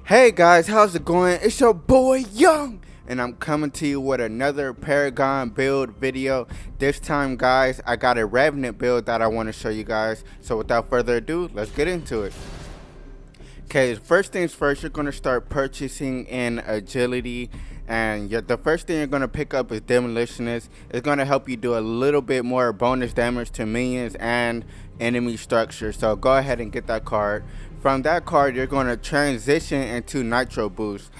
Hey guys, how's it going? It's your boy Young, and I'm coming to you with another Paragon Build video. This time, guys, I got a Revenant build that I want to show you guys. So without further ado, let's get into it. Okay, first things first, you're going to start purchasing in agility, and the first thing you're going to pick up is demolitionist. It's going to help you do a little bit more bonus damage to minions and enemy structure. So go ahead and get that card. From that card, you're going to transition into nitro boost.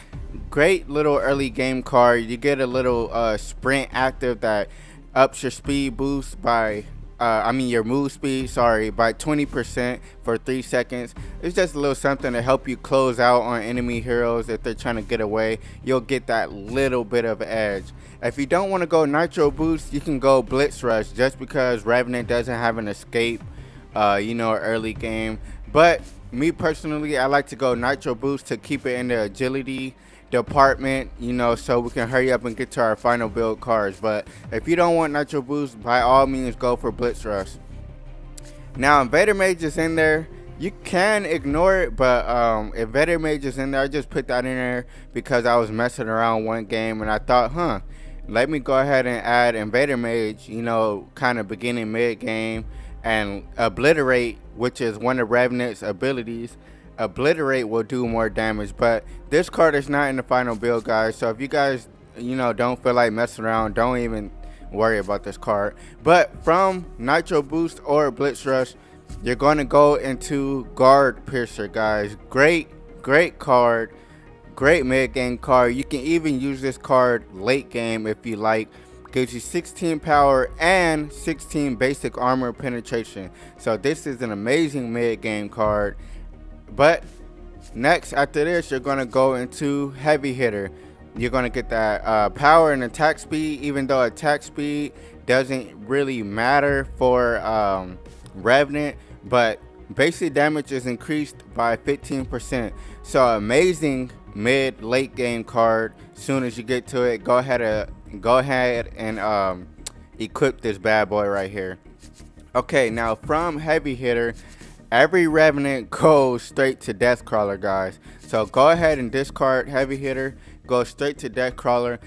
Great little early game card. You get a little sprint active that ups your speed boost by your move speed, sorry, by 20% for 3 seconds. It's just a little something to help you close out on enemy heroes if they're trying to get away. You'll get that little bit of edge. If you don't want to go nitro boost, you can go blitz rush, just because Revenant doesn't have an escape, early game. But me personally, I like to go nitro boost to keep it in the agility department, so we can hurry up and get to our final build cards. But if you don't want nitro boost, by all means go for blitz rush. Now Invader Mage is in there. You can ignore it, but if Invader Mage is in there, I just put that in there because I was messing around one game and I thought, let me go ahead and add Invader Mage, kind of beginning mid game, and Obliterate, which is one of Revenant's abilities. Obliterate will do more damage, but this card is not in the final build, guys. So if you guys don't feel like messing around, don't even worry about this card. But from nitro boost or blitz rush, you're going to go into guard piercer, guys. Great card, great mid game card. You can even use this card late game if you like. Gives you 16 power and 16 basic armor penetration. So this is an amazing mid game card. But next, after this, you're going to go into heavy hitter. You're going to get that power and attack speed, even though attack speed doesn't really matter for Revenant, but basic damage is increased by 15%. So amazing mid late game card. Soon as you get to it, go ahead and equip this bad boy right here. Okay, now from heavy hitter, every Revenant goes straight to Deathcrawler, guys. So go ahead and discard heavy hitter, go straight to Deathcrawler.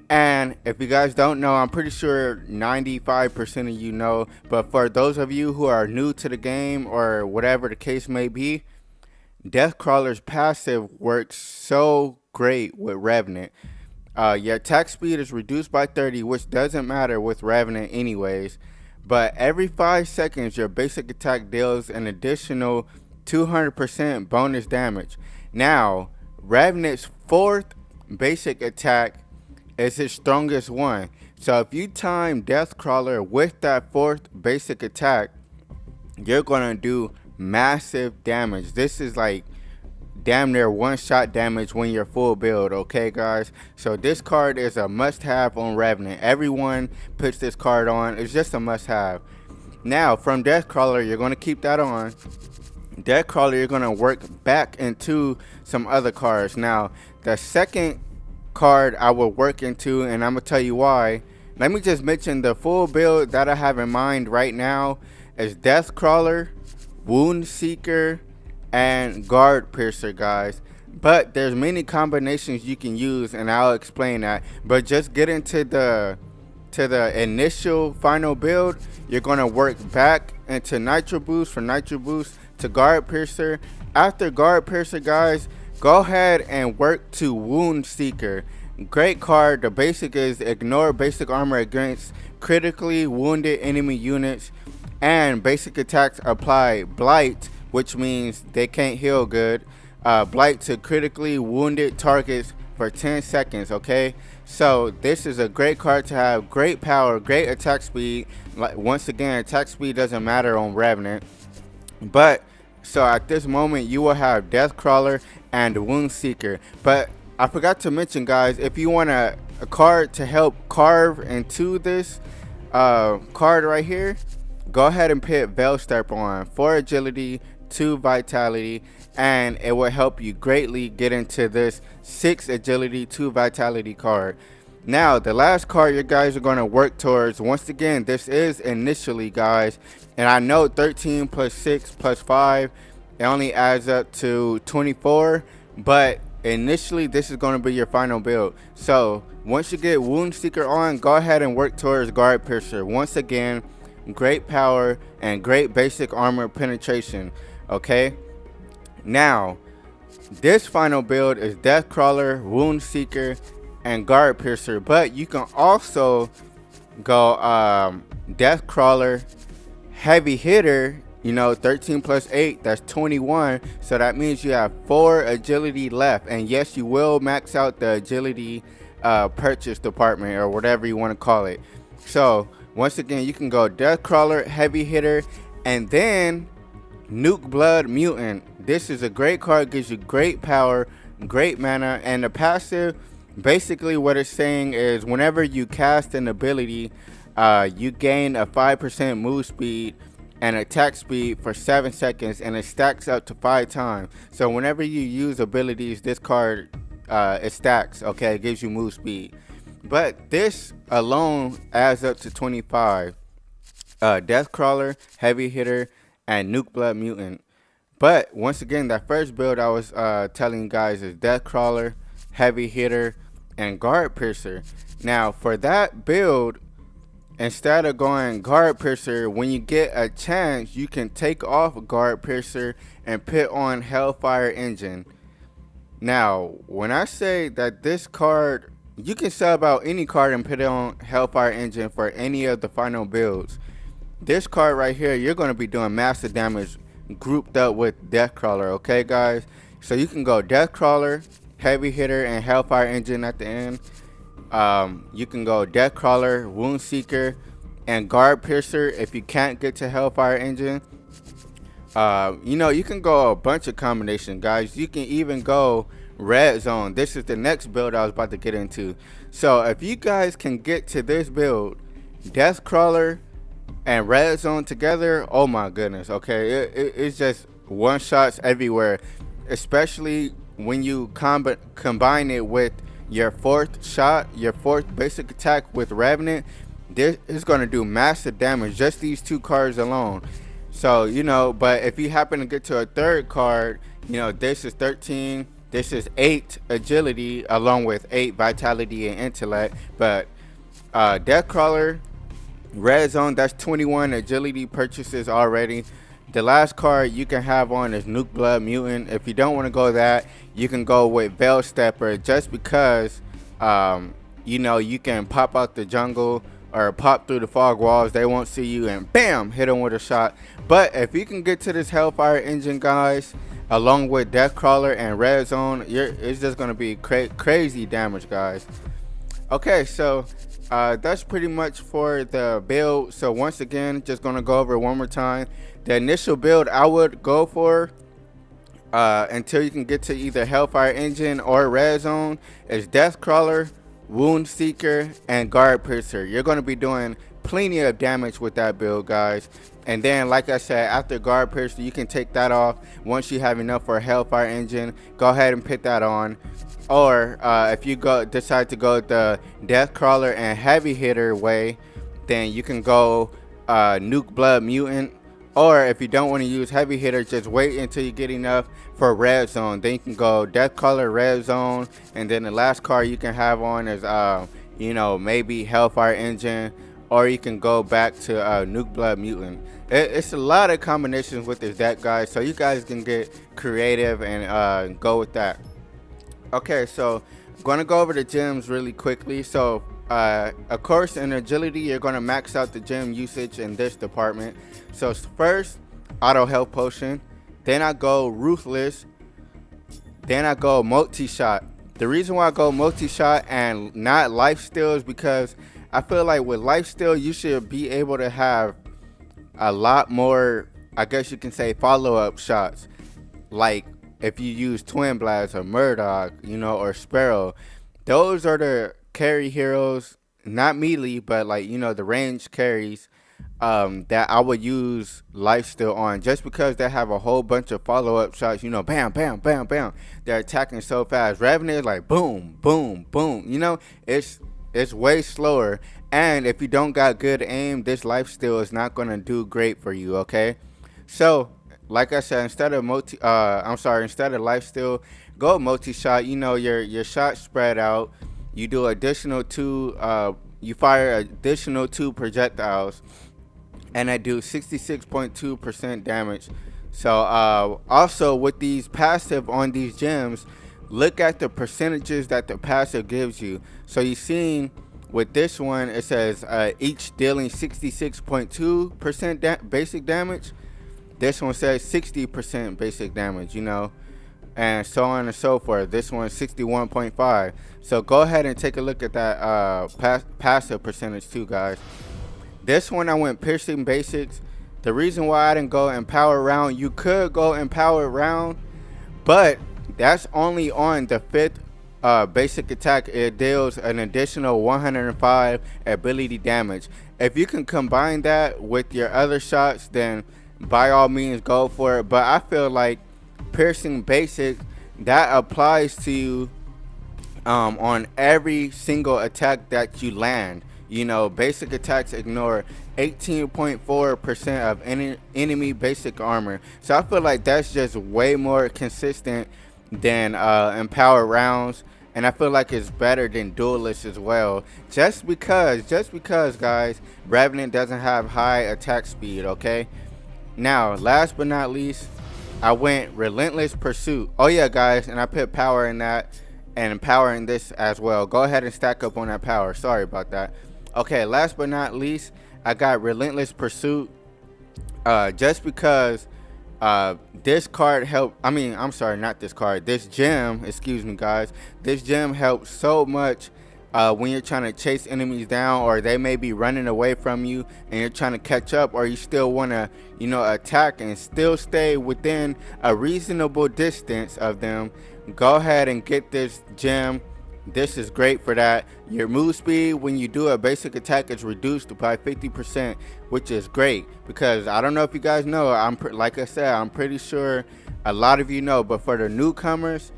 And if you guys don't know, I'm pretty sure 95% of you know, but for those of you who are new to the game or whatever the case may be, Deathcrawler's passive works so great with Revenant. Your attack speed is reduced by 30, which doesn't matter with Revenant anyways. But every 5 seconds, your basic attack deals an additional 200% bonus damage. Now, Revenant's 4th basic attack is his strongest one. So if you time Deathcrawler with that 4th basic attack, you're going to do massive damage. This is like damn near one-shot damage when you're full build, okay guys? So this card is a must-have on Revenant. Everyone puts this card on. It's just a must-have. Now from Deathcrawler, you're going to keep that on. Deathcrawler, you're going to work back into some other cards. Now the second card I will work into, and I'm going to tell you why. Let me just mention the full build that I have in mind right now is Deathcrawler, Wound Seeker, and guard piercer, guys. But there's many combinations you can use, and I'll explain that. But just get into the initial final build. You're going to work back into nitro boost, for nitro boost to guard piercer. After guard piercer, guys, go ahead and work to wound seeker. Great card. The basic is ignore basic armor against critically wounded enemy units, and basic attacks apply blight, which means they can't heal good. Blight to critically wounded targets for 10 seconds, okay? So this is a great card to have. Great power, great attack speed. Like, once again, attack speed doesn't matter on Revenant. But, so at this moment, you will have Deathcrawler and Wound Seeker. But I forgot to mention, guys, if you want a card to help carve into this card right here, go ahead and put Veilstep on for agility, 2 vitality, and it will help you greatly get into this 6 agility, 2 vitality card. Now the last card you guys are going to work towards, once again, this is initially, guys, and I know 13 plus 6 plus 5, it only adds up to 24, but initially this is going to be your final build. So once you get Wound Seeker on, go ahead and work towards Guard Piercer. Once again, great power and great basic armor penetration. Okay, now this final build is Death Crawler, Wound Seeker, and Guard Piercer, but you can also go Death Crawler, Heavy Hitter, 13 plus 8, that's 21. So that means you have 4 agility left. And yes, you will max out the agility purchase department, or whatever you want to call it. So once again, you can go Death Crawler, Heavy Hitter, and then Nuke Blood Mutant. This is a great card, gives you great power, great mana, and the passive, basically what it's saying is whenever you cast an ability, you gain a 5% move speed and attack speed for 7 seconds, and it stacks up to 5 times. So whenever you use abilities, this card, it stacks, okay? It gives you move speed. But this alone adds up to 25. Death Crawler, Heavy Hitter, and Nuke Blood Mutant. But once again, that first build I was telling you guys is Death Crawler, Heavy Hitter, and Guard Piercer. Now for that build, instead of going Guard Piercer, when you get a chance, you can take off Guard Piercer and put on Hellfire Engine. Now when I say that this card, you can sub out any card and put it on Hellfire Engine for any of the final builds. This card right here, you're going to be doing massive damage grouped up with Death Crawler, okay guys? So you can go Death Crawler, Heavy Hitter, and Hellfire Engine at the end. You can go Death Crawler, Wound Seeker, and Guard Piercer if you can't get to Hellfire Engine. You can go a bunch of combinations, guys. You can even go Red Zone. This is the next build I was about to get into. So if you guys can get to this build, Death Crawler and Red Zone together, oh my goodness, okay, it's just one shots everywhere, especially when you combine it with your 4th shot, your 4th basic attack with Revenant. This is going to do massive damage, just these 2 cards alone. So but if you happen to get to a 3rd card, this is 13, this is 8 agility along with 8 vitality and intellect. But Death Crawler, Red Zone, that's 21 agility purchases already. The last card you can have on is Nuke Blood Mutant. If you don't want to go that, you can go with Veil Stepper, just because you can pop out the jungle or pop through the fog walls. They won't see you, and bam, hit them with a shot. But if you can get to this Hellfire Engine, guys, along with Death Crawler and Red Zone, it's just going to be crazy damage, guys. Okay, so that's pretty much for the build. So once again, just going to go over it one more time. The initial build I would go for until you can get to either Hellfire Engine or Red Zone is Death Crawler, Wound Seeker, and Guard Piercer. You're going to be doing plenty of damage with that build, guys. And then, like I said, after Guard Piercer, you can take that off. Once you have enough for a Hellfire Engine, go ahead and put that on. Or if you decide to go the Death Crawler and Heavy Hitter way, then you can go Nuke Blood Mutant. Or if you don't want to use Heavy Hitter, just wait until you get enough for Red Zone. Then you can go Death Crawler, Red Zone, and then the last card you can have on is maybe Hellfire Engine, or you can go back to Nuke Blood Mutant. It's a lot of combinations with this deck, guys, so you guys can get creative and go with that. Okay, so I'm going to go over the gems really quickly. So of course, in agility, you're going to max out the gem usage in this department. So first, auto health potion, then I go ruthless, then I go multi-shot. The reason why I go multi-shot and not lifesteal is because I feel like with lifesteal, you should be able to have a lot more, I guess you can say, follow-up shots. Like if you use Twin Blast or Murdoch, or Sparrow, those are the carry heroes, not melee, but the range carries that I would use lifesteal on, just because they have a whole bunch of follow-up shots. Bam, bam, bam, bam. They're attacking so fast. Revenant is like boom, boom, boom. It's way slower, and if you don't got good aim, this lifesteal is not gonna do great for you. Okay, so like I said, instead of lifesteal, go multi-shot. You know, your shots spread out. You do additional two. You fire additional 2 projectiles, and I do 66.2% damage. So also with these passive on these gems, look at the percentages that the passive gives you. So you seen with this one, it says each dealing 66.2% basic damage. This one says 60% basic damage, you know, and so on and so forth. This one's 61.5. So go ahead and take a look at that passive percentage too, guys. This one I went piercing basics. The reason why I didn't go empower round, you could go empower round, but that's only on the 5th basic attack. It deals an additional 105 ability damage. If you can combine that with your other shots, then by all means go for it. But I feel like piercing basic, that applies to you on every single attack that you land. You know, basic attacks ignore 18.4% of any enemy basic armor. So I feel like that's just way more consistent than empowered rounds, and I feel like it's better than duelists as well. Just because guys, Revenant doesn't have high attack speed. Okay. Now, last but not least, I went Relentless Pursuit. Oh yeah, guys, and I put power in that and power in this as well. Go ahead and stack up on that power. Sorry about that. Okay, last but not least, I got Relentless Pursuit. Just because this card helped. I mean, I'm sorry, not this card. This gem, excuse me, guys. This gem helps so much when you're trying to chase enemies down, or they may be running away from you and you're trying to catch up, or you still want to, you know, attack and still stay within a reasonable distance of them. Go ahead and get this gem. This is great for that. Your move speed when you do a basic attack is reduced by 50%, which is great, because I don't know if you guys know, like I said, I'm pretty sure a lot of you know, but for the newcomers,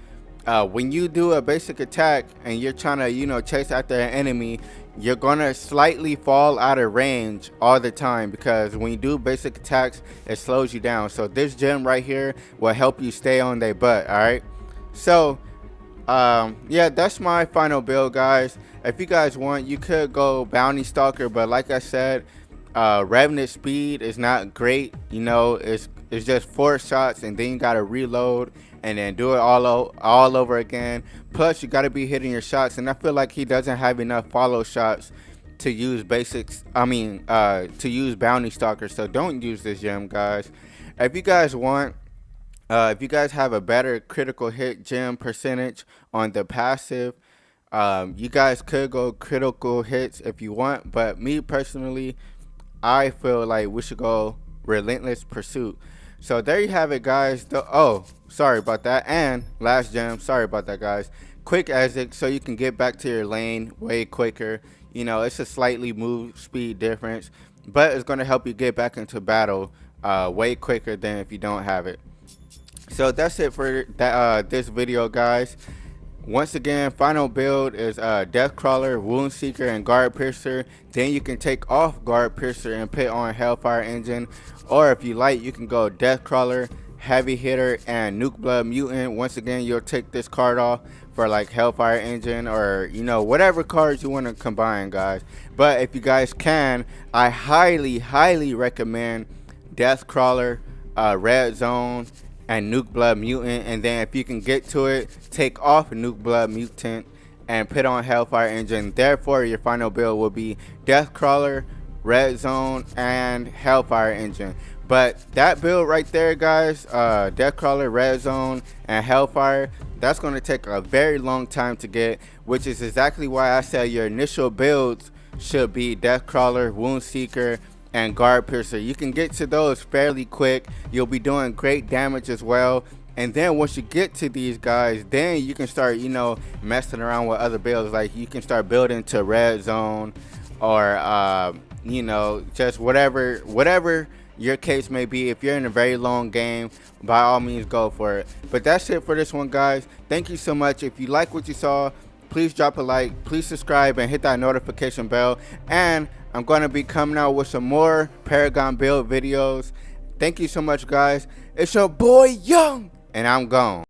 when you do a basic attack and you're trying to, you know, chase after an enemy, you're gonna slightly fall out of range all the time, because when you do basic attacks, it slows you down. So this gem right here will help you stay on their butt. All right, so yeah, that's my final build, guys. If you guys want, you could go Bounty Stalker, but like I said, Revenant speed is not great. You know, it's just 4 shots and then you gotta reload and then do it all over again. Plus you gotta be hitting your shots, and I feel like he doesn't have enough follow shots to use basics. I mean, to use Bounty Stalker. So don't use this gem, guys. If you guys want, if you guys have a better critical hit gem percentage on the passive, you guys could go critical hits if you want, but me personally, I feel like we should go Relentless Pursuit. So there you have it, guys. Oh, sorry about that. And last gem, sorry about that, guys. Quick exit, so you can get back to your lane way quicker. You know, it's a slightly move speed difference, but it's going to help you get back into battle way quicker than if you don't have it. So that's it for that this video, guys. Once again, final build is Deathcrawler, Wound Seeker, and Guard Piercer. Then you can take off Guard Piercer and put on Hellfire Engine, or if you like, you can go Deathcrawler, Heavy Hitter, and Nuke Blood Mutant. Once again, you'll take this card off for like Hellfire Engine, or you know, whatever cards you want to combine, guys. But if you guys can, I highly recommend Deathcrawler, Red Zone, and Nuke Blood Mutant. And then if you can get to it, take off Nuke Blood Mutant and put on Hellfire Engine. Therefore, your final build will be Deathcrawler, Red Zone, and Hellfire Engine. But that build right there, guys, Deathcrawler, Red Zone, and Hellfire, that's going to take a very long time to get, which is exactly why I said your initial builds should be Deathcrawler, Wound Seeker, and Guard Piercer. You can get to those fairly quick. You'll be doing great damage as well. And then once you get to these guys, then you can start, you know, messing around with other builds. Like you can start building to Red Zone, or you know, just whatever your case may be. If you're in a very long game, by all means go for it. But that's it for this one, guys. Thank you so much. If you like what you saw, please drop a like, please subscribe, and hit that notification bell. And I'm going to be coming out with some more Paragon Build videos. Thank you so much, guys. It's your boy Young, and I'm gone.